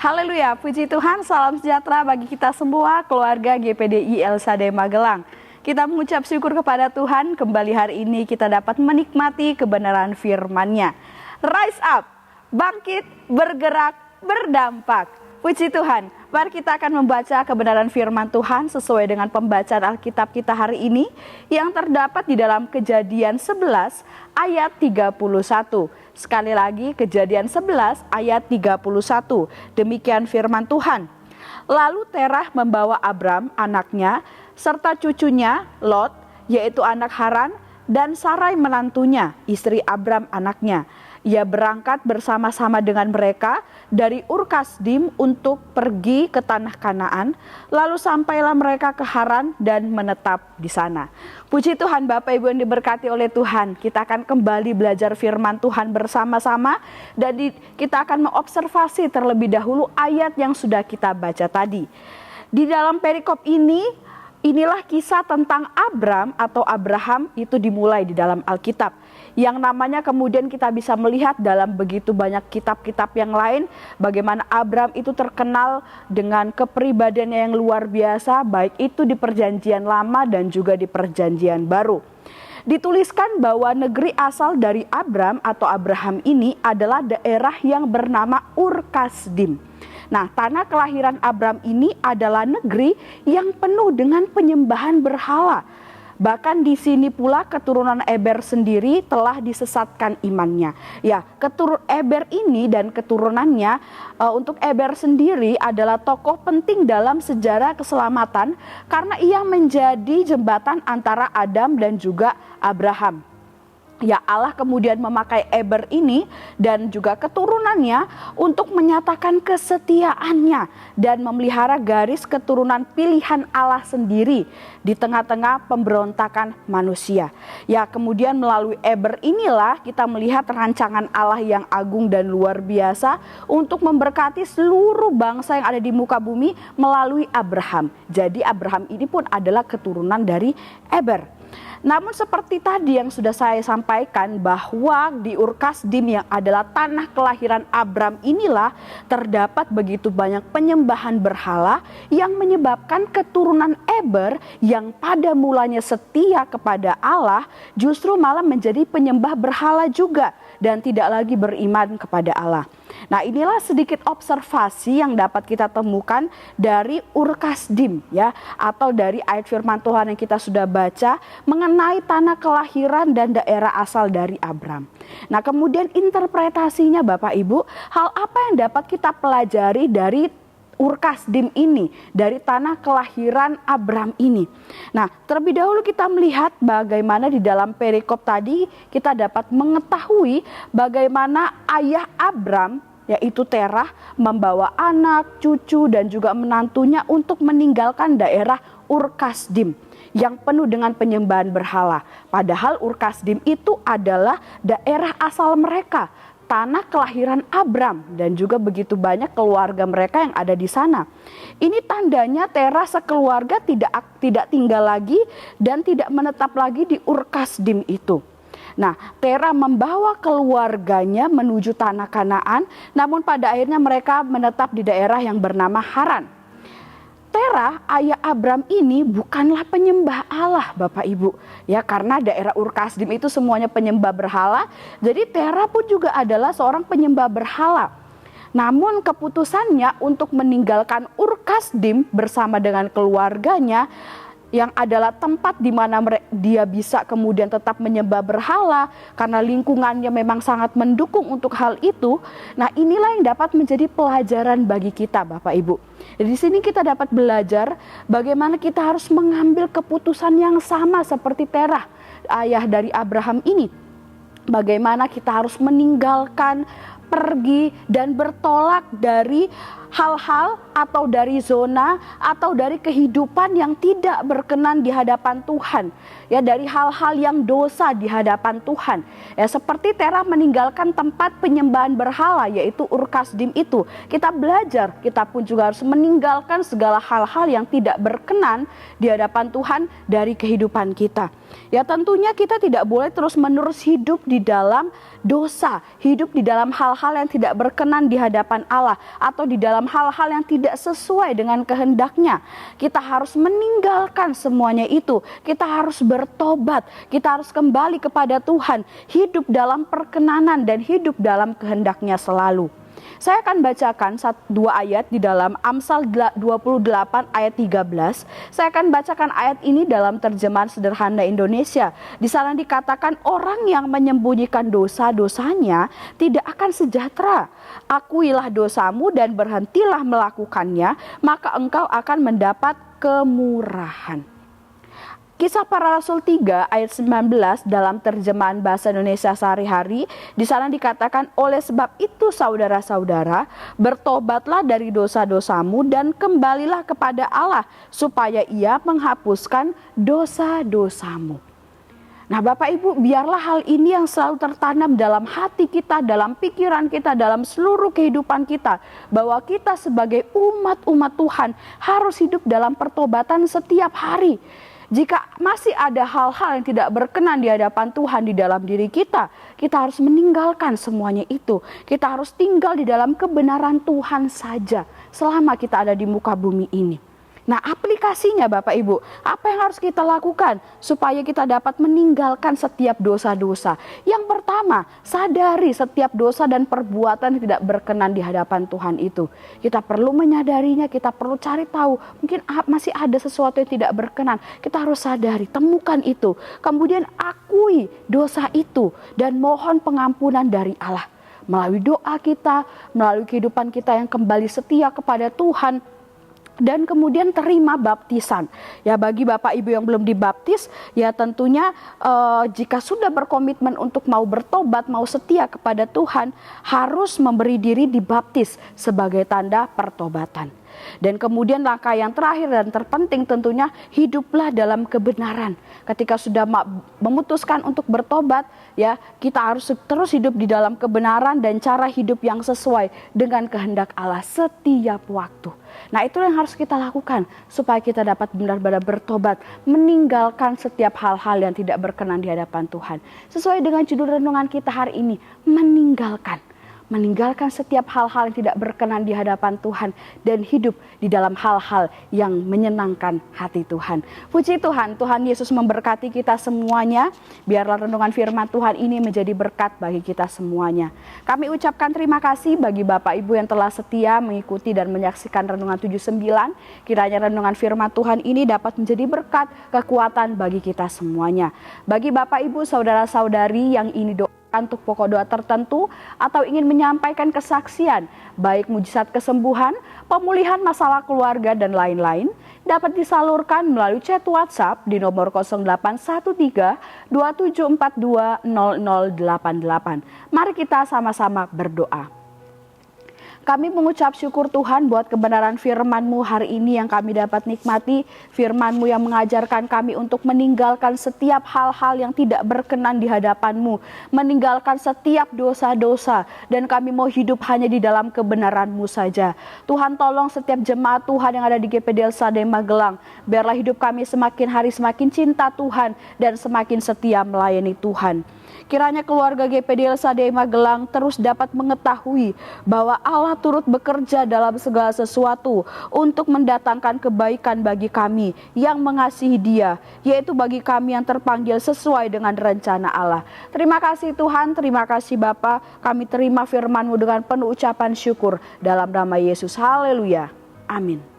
Haleluya, puji Tuhan, salam sejahtera bagi kita semua, keluarga GPDI El Shaddai Magelang. Kita mengucap syukur kepada Tuhan, kembali hari ini kita dapat menikmati kebenaran firman-Nya. Rise up, bangkit, bergerak, berdampak. Puji Tuhan, mari kita akan membaca kebenaran firman Tuhan sesuai dengan pembacaan Alkitab kita hari ini yang terdapat di dalam Kejadian 11 ayat 31. Sekali lagi Kejadian 11 ayat 31. Demikian firman Tuhan. Lalu Terah membawa Abram anaknya serta cucunya Lot, yaitu anak Haran, dan Sarai menantunya, istri Abram anaknya. Ia berangkat bersama-sama dengan mereka dari Ur-Kasdim untuk pergi ke tanah Kanaan, lalu sampailah mereka ke Haran dan menetap di sana. Puji Tuhan, Bapak Ibu yang diberkati oleh Tuhan, kita akan kembali belajar firman Tuhan bersama-sama dan kita akan mengobservasi terlebih dahulu ayat yang sudah kita baca tadi. Di dalam perikop ini, inilah kisah tentang Abram atau Abraham itu dimulai di dalam Alkitab. Yang namanya kemudian kita bisa melihat dalam begitu banyak kitab-kitab yang lain bagaimana Abram itu terkenal dengan kepribadiannya yang luar biasa, baik itu di perjanjian lama dan juga di perjanjian baru. Dituliskan bahwa negeri asal dari Abram atau Abraham ini adalah daerah yang bernama Ur-Kasdim. Nah, tanah kelahiran Abram ini adalah negeri yang penuh dengan penyembahan berhala. Bahkan di sini pula keturunan Eber sendiri telah disesatkan imannya. Ya, Eber ini dan keturunannya, untuk Eber sendiri adalah tokoh penting dalam sejarah keselamatan karena ia menjadi jembatan antara Adam dan juga Abraham. Ya, Allah kemudian memakai Eber ini dan juga keturunannya untuk menyatakan kesetiaannya dan memelihara garis keturunan pilihan Allah sendiri di tengah-tengah pemberontakan manusia. Ya, kemudian melalui Eber inilah kita melihat rancangan Allah yang agung dan luar biasa untuk memberkati seluruh bangsa yang ada di muka bumi melalui Abraham. Jadi Abraham ini pun adalah keturunan dari Eber. Namun seperti tadi yang sudah saya sampaikan bahwa di Ur-Kasdim yang adalah tanah kelahiran Abram inilah terdapat begitu banyak penyembahan berhala yang menyebabkan keturunan Eber yang pada mulanya setia kepada Allah justru malah menjadi penyembah berhala juga dan tidak lagi beriman kepada Allah. Nah, inilah sedikit observasi yang dapat kita temukan dari Ur-Kasdim ya, atau dari ayat firman Tuhan yang kita sudah baca mengenai tanah kelahiran dan daerah asal dari Abram. Nah, kemudian interpretasinya Bapak Ibu, hal apa yang dapat kita pelajari dari Ur-Kasdim ini, dari tanah kelahiran Abram ini. Nah, terlebih dahulu kita melihat bagaimana di dalam perikop tadi kita dapat mengetahui bagaimana ayah Abram yaitu Terah membawa anak, cucu dan juga menantunya untuk meninggalkan daerah Ur-Kasdim yang penuh dengan penyembahan berhala. Padahal Ur-Kasdim itu adalah daerah asal mereka, tanah kelahiran Abram dan juga begitu banyak keluarga mereka yang ada di sana. Ini tandanya Terah sekeluarga tidak tinggal lagi dan tidak menetap lagi di Ur-Kasdim itu. Nah, Terah membawa keluarganya menuju tanah Kanaan, namun pada akhirnya mereka menetap di daerah yang bernama Haran. Terah, ayah Abram ini bukanlah penyembah Allah Bapak Ibu. Ya, karena daerah Ur-Kasdim itu semuanya penyembah berhala, jadi Terah pun juga adalah seorang penyembah berhala. Namun keputusannya untuk meninggalkan Ur-Kasdim bersama dengan keluarganya yang adalah tempat di mana dia bisa kemudian tetap menyembah berhala karena lingkungannya memang sangat mendukung untuk hal itu. Nah, inilah yang dapat menjadi pelajaran bagi kita Bapak Ibu. Di sini kita dapat belajar bagaimana kita harus mengambil keputusan yang sama seperti Terah, ayah dari Abraham ini. Bagaimana kita harus meninggalkan, pergi dan bertolak dari hal-hal atau dari zona atau dari kehidupan yang tidak berkenan di hadapan Tuhan. Ya, dari hal-hal yang dosa di hadapan Tuhan. Ya, seperti Terah meninggalkan tempat penyembahan berhala yaitu Ur-Kasdim itu. Kita belajar, kita pun juga harus meninggalkan segala hal-hal yang tidak berkenan di hadapan Tuhan dari kehidupan kita. Ya, tentunya kita tidak boleh terus-menerus hidup di dalam dosa, hidup di dalam hal-hal yang tidak berkenan di hadapan Allah atau di dalam dalam hal-hal yang tidak sesuai dengan kehendaknya. Kita harus meninggalkan semuanya itu. Kita harus bertobat. Kita harus kembali kepada Tuhan. Hidup dalam perkenanan dan hidup dalam kehendaknya selalu. Saya akan bacakan dua ayat di dalam Amsal 28 ayat 13. Saya akan bacakan ayat ini dalam terjemahan sederhana Indonesia. Di sana dikatakan orang yang menyembunyikan dosa-dosanya tidak akan sejahtera. Akuilah dosamu dan berhentilah melakukannya, maka engkau akan mendapat kemurahan. Kisah Para Rasul 3 ayat 19 dalam terjemahan bahasa Indonesia sehari-hari, di sana dikatakan, oleh sebab itu saudara-saudara, bertobatlah dari dosa-dosamu dan kembalilah kepada Allah supaya Ia menghapuskan dosa-dosamu. Nah Bapak Ibu, biarlah hal ini yang selalu tertanam dalam hati kita, dalam pikiran kita, dalam seluruh kehidupan kita, bahwa kita sebagai umat-umat Tuhan harus hidup dalam pertobatan setiap hari. Jika masih ada hal-hal yang tidak berkenan di hadapan Tuhan di dalam diri kita, kita harus meninggalkan semuanya itu. Kita harus tinggal di dalam kebenaran Tuhan saja selama kita ada di muka bumi ini. Nah, aplikasinya Bapak Ibu, apa yang harus kita lakukan supaya kita dapat meninggalkan setiap dosa-dosa? Yang pertama, sadari setiap dosa dan perbuatan yang tidak berkenan di hadapan Tuhan itu. Kita perlu menyadarinya, kita perlu cari tahu, mungkin masih ada sesuatu yang tidak berkenan. Kita harus sadari, temukan itu. Kemudian akui dosa itu dan mohon pengampunan dari Allah. Melalui doa kita, melalui kehidupan kita yang kembali setia kepada Tuhan, dan kemudian terima baptisan. Ya, bagi Bapak Ibu yang belum dibaptis, ya tentunya jika sudah berkomitmen untuk mau bertobat, mau setia kepada Tuhan, harus memberi diri dibaptis sebagai tanda pertobatan. Dan kemudian langkah yang terakhir dan terpenting tentunya, hiduplah dalam kebenaran. Ketika sudah memutuskan untuk bertobat, ya kita harus terus hidup di dalam kebenaran dan cara hidup yang sesuai dengan kehendak Allah setiap waktu. Nah, itu yang harus kita lakukan supaya kita dapat benar-benar bertobat, meninggalkan setiap hal-hal yang tidak berkenan di hadapan Tuhan. Sesuai dengan judul renungan kita hari ini, meninggalkan setiap hal-hal yang tidak berkenan di hadapan Tuhan dan hidup di dalam hal-hal yang menyenangkan hati Tuhan. Puji Tuhan, Tuhan Yesus memberkati kita semuanya. Biarlah renungan firman Tuhan ini menjadi berkat bagi kita semuanya. Kami ucapkan terima kasih bagi Bapak Ibu yang telah setia mengikuti dan menyaksikan renungan 79. Kiranya renungan firman Tuhan ini dapat menjadi berkat, kekuatan bagi kita semuanya. Bagi Bapak Ibu, saudara-saudari yang ini untuk pokok doa tertentu atau ingin menyampaikan kesaksian, baik mujizat kesembuhan, pemulihan masalah keluarga dan lain-lain, dapat disalurkan melalui chat WhatsApp di nomor 0813 2742 0088. Mari kita sama-sama berdoa. Kami mengucap syukur Tuhan buat kebenaran firman-Mu hari ini yang kami dapat nikmati. Firman-Mu yang mengajarkan kami untuk meninggalkan setiap hal-hal yang tidak berkenan di hadapan-Mu. Meninggalkan setiap dosa-dosa. Dan kami mau hidup hanya di dalam kebenaran-Mu saja. Tuhan, tolong setiap jemaat Tuhan yang ada di GPD LSAD Magelang. Biarlah hidup kami semakin hari semakin cinta Tuhan dan semakin setia melayani Tuhan. Kiranya keluarga GPD LSAD Magelang terus dapat mengetahui bahwa Allah turut bekerja dalam segala sesuatu untuk mendatangkan kebaikan bagi kami yang mengasihi Dia, yaitu bagi kami yang terpanggil sesuai dengan rencana Allah. Terima kasih Tuhan, terima kasih Bapa. Kami terima firman-Mu dengan penuh ucapan syukur dalam nama Yesus. Haleluya. Amin.